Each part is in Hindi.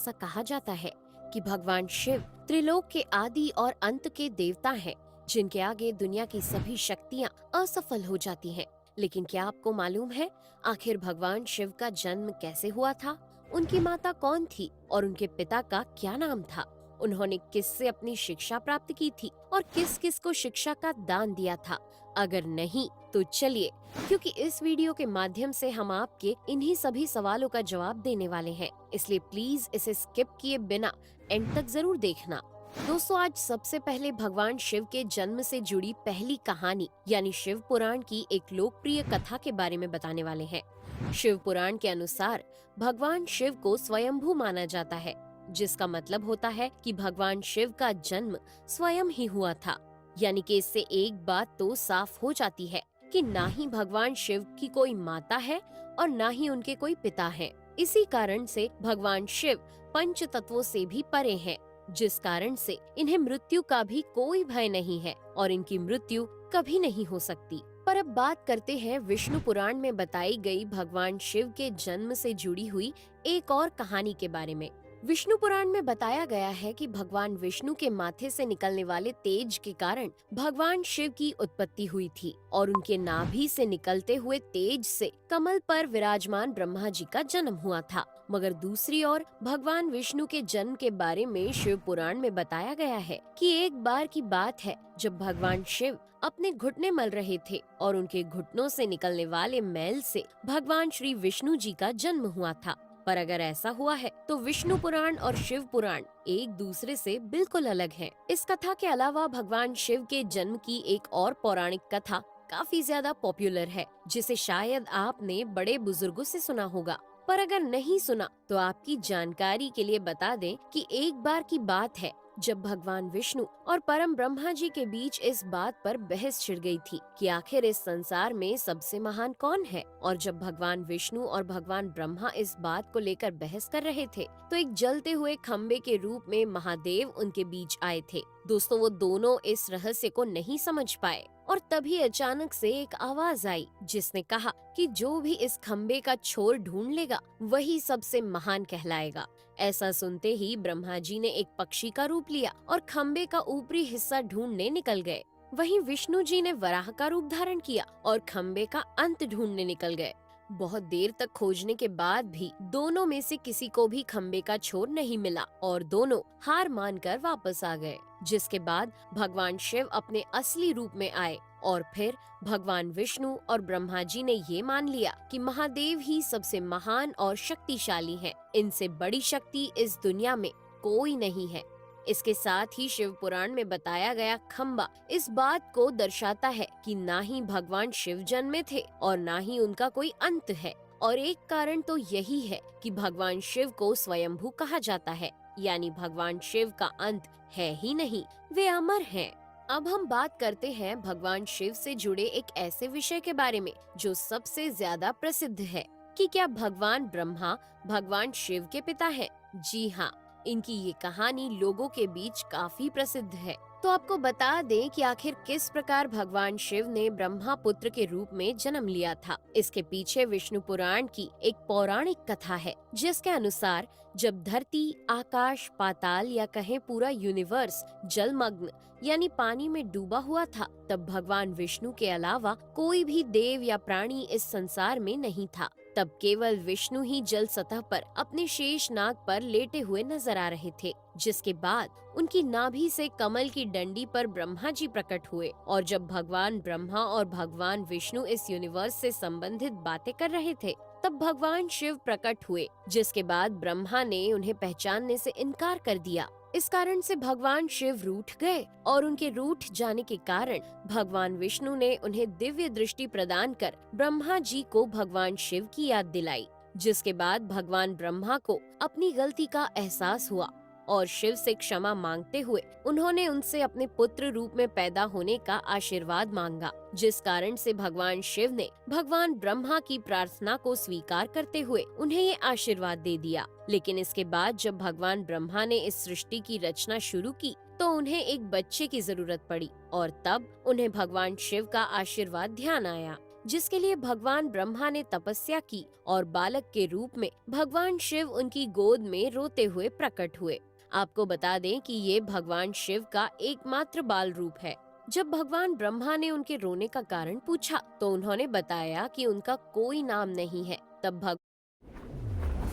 ऐसा कहा जाता है कि भगवान शिव त्रिलोक के आदि और अंत के देवता हैं, जिनके आगे दुनिया की सभी शक्तियाँ असफल हो जाती हैं। लेकिन क्या आपको मालूम है आखिर भगवान शिव का जन्म कैसे हुआ था? उनकी माता कौन थी और उनके पिता का क्या नाम था? उन्होंने किससे अपनी शिक्षा प्राप्त की थी और किस किस को शिक्षा का दान दिया था? अगर नहीं तो चलिए, क्योंकि इस वीडियो के माध्यम से हम आपके इन्हीं सभी सवालों का जवाब देने वाले हैं, इसलिए प्लीज इसे स्किप किए बिना एंड तक जरूर देखना। दोस्तों, आज सबसे पहले भगवान शिव के जन्म से जुड़ी पहली कहानी यानी शिव पुराण की एक लोकप्रिय कथा के बारे में बताने वाले हैं। शिव पुराण के अनुसार भगवान शिव को स्वयंभू माना जाता है, जिसका मतलब होता है कि भगवान शिव का जन्म स्वयं ही हुआ था। यानी कि इससे एक बात तो साफ हो जाती है कि ना ही भगवान शिव की कोई माता है और ना ही उनके कोई पिता हैं। इसी कारण से भगवान शिव पंच तत्वों से भी परे हैं, जिस कारण से इन्हें मृत्यु का भी कोई भय नहीं है और इनकी मृत्यु कभी नहीं हो सकती। पर अब बात करते हैं विष्णु पुराण में बताई गई भगवान शिव के जन्म से जुड़ी हुई एक और कहानी के बारे में। विष्णु पुराण में बताया गया है कि भगवान विष्णु के माथे से निकलने वाले तेज के कारण भगवान शिव की उत्पत्ति हुई थी और उनके नाभि से निकलते हुए तेज से कमल पर विराजमान ब्रह्मा जी का जन्म हुआ था। मगर दूसरी ओर भगवान विष्णु के जन्म के बारे में शिव पुराण में बताया गया है कि एक बार की बात है जब भगवान शिव अपने घुटने मल रहे थे और उनके घुटनों से निकलने वाले मैल से भगवान श्री विष्णु जी का जन्म हुआ था। पर अगर ऐसा हुआ है तो विष्णु पुराण और शिव पुराण एक दूसरे से बिल्कुल अलग हैं। इस कथा के अलावा भगवान शिव के जन्म की एक और पौराणिक कथा काफी ज्यादा पॉपुलर है, जिसे शायद आपने बड़े बुजुर्गों से सुना होगा। पर अगर नहीं सुना तो आपकी जानकारी के लिए बता दें कि एक बार की बात है जब भगवान विष्णु और परम ब्रह्मा जी के बीच इस बात पर बहस छिड़ गई थी कि आखिर इस संसार में सबसे महान कौन है। और जब भगवान विष्णु और भगवान ब्रह्मा इस बात को लेकर बहस कर रहे थे तो एक जलते हुए खम्बे के रूप में महादेव उनके बीच आए थे। दोस्तों, वो दोनों इस रहस्य को नहीं समझ पाए और तभी अचानक से एक आवाज आई जिसने कहा कि जो भी इस खम्बे का छोर ढूंढ लेगा वही सबसे महान कहलाएगा। ऐसा सुनते ही ब्रह्मा जी ने एक पक्षी का रूप लिया और खम्बे का ऊपरी हिस्सा ढूंढने निकल गए। वहीं विष्णु जी ने वराह का रूप धारण किया और खम्बे का अंत ढूंढने निकल गए। बहुत देर तक खोजने के बाद भी दोनों में से किसी को भी खम्बे का छोर नहीं मिला और दोनों हार मानकर वापस आ गए। जिसके बाद भगवान शिव अपने असली रूप में आए और फिर भगवान विष्णु और ब्रह्मा जी ने ये मान लिया कि महादेव ही सबसे महान और शक्तिशाली हैं। इनसे बड़ी शक्ति इस दुनिया में कोई नहीं है। इसके साथ ही शिव पुराण में बताया गया खम्बा इस बात को दर्शाता है कि ना ही भगवान शिव जन्मे थे और ना ही उनका कोई अंत है। और एक कारण तो यही है कि भगवान शिव को स्वयंभू कहा जाता है, यानी भगवान शिव का अंत है ही नहीं, वे अमर हैं। अब हम बात करते हैं भगवान शिव से जुड़े एक ऐसे विषय के बारे में जो सबसे ज्यादा प्रसिद्ध है कि क्या भगवान ब्रह्मा भगवान शिव के पिता हैं? जी हाँ, इनकी ये कहानी लोगों के बीच काफी प्रसिद्ध है। तो आपको बता दें कि आखिर किस प्रकार भगवान शिव ने ब्रह्मा पुत्र के रूप में जन्म लिया था। इसके पीछे विष्णु पुराण की एक पौराणिक कथा है, जिसके अनुसार जब धरती, आकाश, पाताल या कहें पूरा यूनिवर्स जलमग्न यानी पानी में डूबा हुआ था, तब भगवान विष्णु के अलावा कोई भी देव या प्राणी इस संसार में नहीं था। तब केवल विष्णु ही जल सतह पर अपने शेष नाग पर लेटे हुए नजर आ रहे थे। जिसके बाद उनकी नाभि से कमल की डंडी पर ब्रह्मा जी प्रकट हुए और जब भगवान ब्रह्मा और भगवान विष्णु इस यूनिवर्स से संबंधित बातें कर रहे थे तब भगवान शिव प्रकट हुए, जिसके बाद ब्रह्मा ने उन्हें पहचानने से इनकार कर दिया। इस कारण से भगवान शिव रूठ गए और उनके रूठ जाने के कारण भगवान विष्णु ने उन्हें दिव्य दृष्टि प्रदान कर ब्रह्मा जी को भगवान शिव की याद दिलाई। जिसके बाद भगवान ब्रह्मा को अपनी गलती का एहसास हुआ और शिव से क्षमा मांगते हुए उन्होंने उनसे अपने पुत्र रूप में पैदा होने का आशीर्वाद मांगा। जिस कारण से भगवान शिव ने भगवान ब्रह्मा की प्रार्थना को स्वीकार करते हुए उन्हें ये आशीर्वाद दे दिया। लेकिन इसके बाद जब भगवान ब्रह्मा ने इस सृष्टि की रचना शुरू की तो उन्हें एक बच्चे की जरूरत पड़ी और तब उन्हें भगवान शिव का आशीर्वाद ध्यान आया। जिसके लिए भगवान ब्रह्मा ने तपस्या की और बालक के रूप में भगवान शिव उनकी गोद में रोते हुए प्रकट हुए। आपको बता दें कि ये भगवान शिव का एकमात्र बाल रूप है। जब भगवान ब्रह्मा ने उनके रोने का कारण पूछा तो उन्होंने बताया कि उनका कोई नाम नहीं है। तब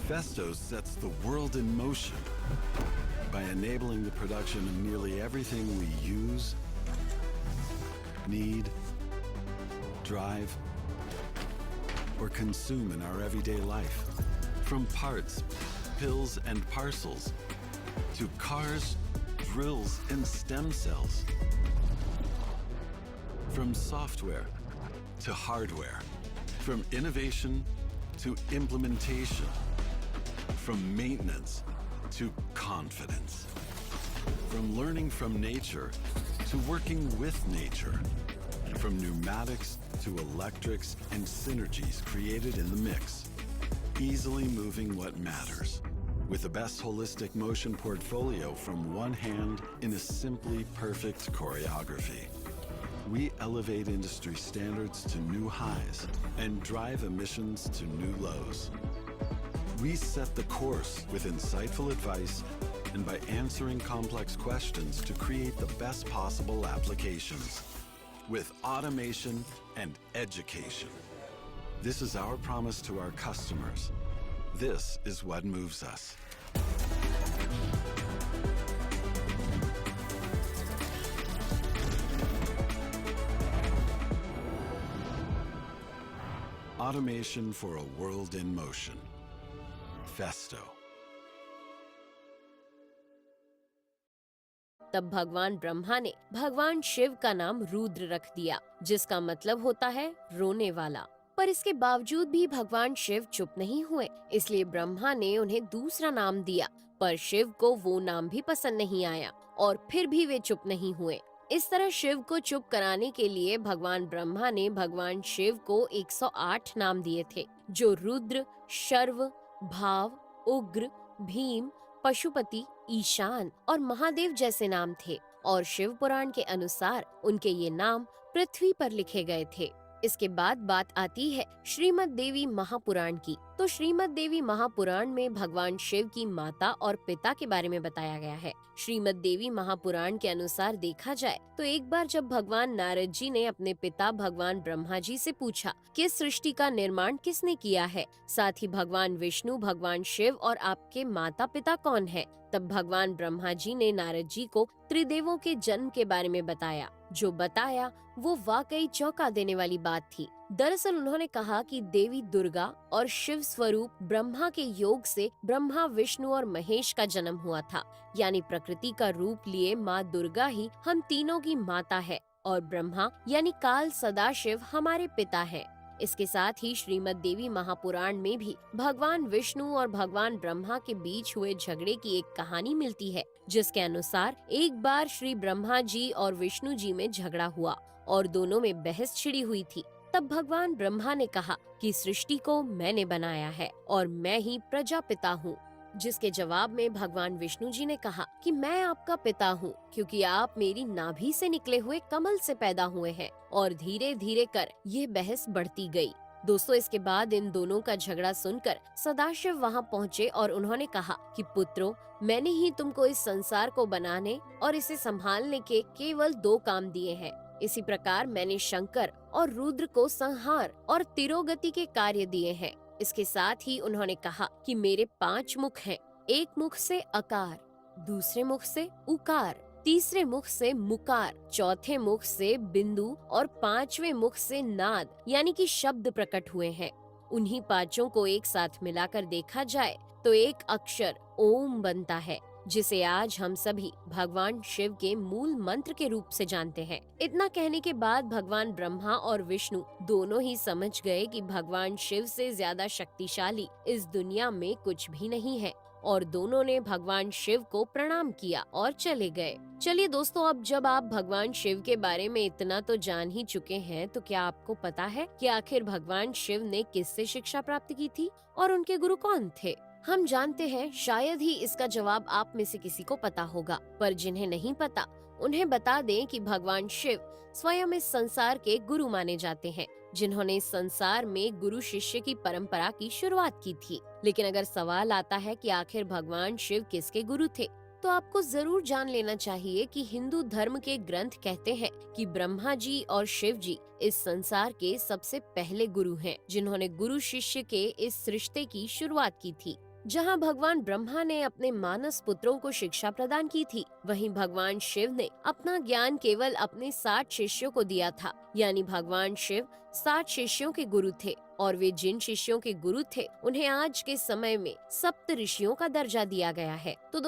Festo sets the world in motion by enabling the production of nearly everything we use, need, drive, or consume in our everyday life. From parts, pills, and parcels, to cars, drills, and stem cells. From software to hardware, from innovation to implementation, from maintenance to confidence, from learning from nature to working with nature, from pneumatics to electrics and synergies created in the mix, easily moving what matters. With the best holistic motion portfolio from one hand in a simply perfect choreography. We elevate industry standards to new highs and drive emissions to new lows. We set the course with insightful advice and by answering complex questions to create the best possible applications. With automation and education. This is our promise to our customers. This is what moves us. Automation for a world in motion. Festo. तब भगवान ब्रह्मा ने भगवान शिव का नाम रुद्र रख दिया, जिसका मतलब होता है रोने वाला। पर इसके बावजूद भी भगवान शिव चुप नहीं हुए, इसलिए ब्रह्मा ने उन्हें दूसरा नाम दिया। पर शिव को वो नाम भी पसंद नहीं आया और फिर भी वे चुप नहीं हुए। इस तरह शिव को चुप कराने के लिए भगवान ब्रह्मा ने भगवान शिव को 108 नाम दिए थे, जो रुद्र, शर्व, भाव, उग्र, भीम, पशुपति, ईशान और महादेव जैसे नाम थे। और शिव पुराण के अनुसार उनके ये नाम पृथ्वी पर लिखे गए थे। इसके बाद बात आती है श्रीमद् देवी महापुराण की। तो श्रीमद् देवी महापुराण में भगवान शिव की माता और पिता के बारे में बताया गया है। श्रीमद् देवी महापुराण के अनुसार देखा जाए तो एक बार जब भगवान नारद जी ने अपने पिता भगवान ब्रह्मा जी से पूछा कि इस सृष्टि का निर्माण किसने किया है, साथ ही भगवान विष्णु, भगवान शिव और आपके माता पिता कौन है, तब भगवान ब्रह्मा जी ने नारद जी को त्रिदेवों के जन्म के बारे में बताया। जो बताया वो वाकई चौंका देने वाली बात थी। दरअसल उन्होंने कहा कि देवी दुर्गा और शिव स्वरूप ब्रह्मा के योग से ब्रह्मा, विष्णु और महेश का जन्म हुआ था। यानी प्रकृति का रूप लिए माँ दुर्गा ही हम तीनों की माता है और ब्रह्मा यानी काल सदाशिव हमारे पिता है। इसके साथ ही श्रीमद् देवी महापुराण में भी भगवान विष्णु और भगवान ब्रह्मा के बीच हुए झगड़े की एक कहानी मिलती है, जिसके अनुसार एक बार श्री ब्रह्मा जी और विष्णु जी में झगड़ा हुआ और दोनों में बहस छिड़ी हुई थी। तब भगवान ब्रह्मा ने कहा कि सृष्टि को मैंने बनाया है और मैं ही प्रजापिता हूँ, जिसके जवाब में भगवान विष्णु जी ने कहा कि मैं आपका पिता हूँ, क्योंकि आप मेरी नाभि से निकले हुए कमल से पैदा हुए हैं। और धीरे धीरे कर ये बहस बढ़ती गई। दोस्तों, इसके बाद इन दोनों का झगड़ा सुनकर सदाशिव वहाँ पहुँचे और उन्होंने कहा कि पुत्रों, मैंने ही तुमको इस संसार को बनाने और इसे संभालने के केवल 2 काम दिए हैं। इसी प्रकार मैंने शंकर और रुद्र को संहार और तिरोगति के कार्य दिए हैं। इसके साथ ही उन्होंने कहा कि मेरे 5 मुख हैं। एक मुख से अकार, दूसरे मुख से उकार, तीसरे मुख से मुकार, चौथे मुख से बिंदु और 5वें मुख से नाद यानी कि शब्द प्रकट हुए हैं। उन्हीं 5 को एक साथ मिलाकर देखा जाए तो एक अक्षर ओम बनता है, जिसे आज हम सभी भगवान शिव के मूल मंत्र के रूप से जानते हैं। इतना कहने के बाद भगवान ब्रह्मा और विष्णु दोनों ही समझ गए कि भगवान शिव से ज्यादा शक्तिशाली इस दुनिया में कुछ भी नहीं है और दोनों ने भगवान शिव को प्रणाम किया और चले गए। चलिए दोस्तों, अब जब आप भगवान शिव के बारे में इतना तो जान ही चुके हैं, तो क्या आपको पता है कि आखिर भगवान शिव ने किससे शिक्षा प्राप्त की थी और उनके गुरु कौन थे? हम जानते हैं, शायद ही इसका जवाब आप में से किसी को पता होगा, पर जिन्हें नहीं पता उन्हें बता दें कि भगवान शिव स्वयं इस संसार के गुरु माने जाते हैं, जिन्होंने संसार में गुरु शिष्य की परंपरा की शुरुआत की थी। लेकिन अगर सवाल आता है कि आखिर भगवान शिव किसके गुरु थे, तो आपको जरूर जान लेना चाहिए कि हिंदू धर्म के ग्रंथ कहते हैं कि ब्रह्मा जी और शिव जी इस संसार के सबसे पहले गुरु हैं, जिन्होंने गुरु शिष्य के इस रिश्ते की शुरुआत की थी। जहां भगवान ब्रह्मा ने अपने मानस पुत्रों को शिक्षा प्रदान की थी, वहीं भगवान शिव ने अपना ज्ञान केवल अपने 60 शिष्यों को दिया था। यानी भगवान शिव 60 शिष्यों के गुरु थे, और वे जिन शिष्यों के गुरु थे उन्हें आज के समय में सप्त ऋषियों का दर्जा दिया गया है। तो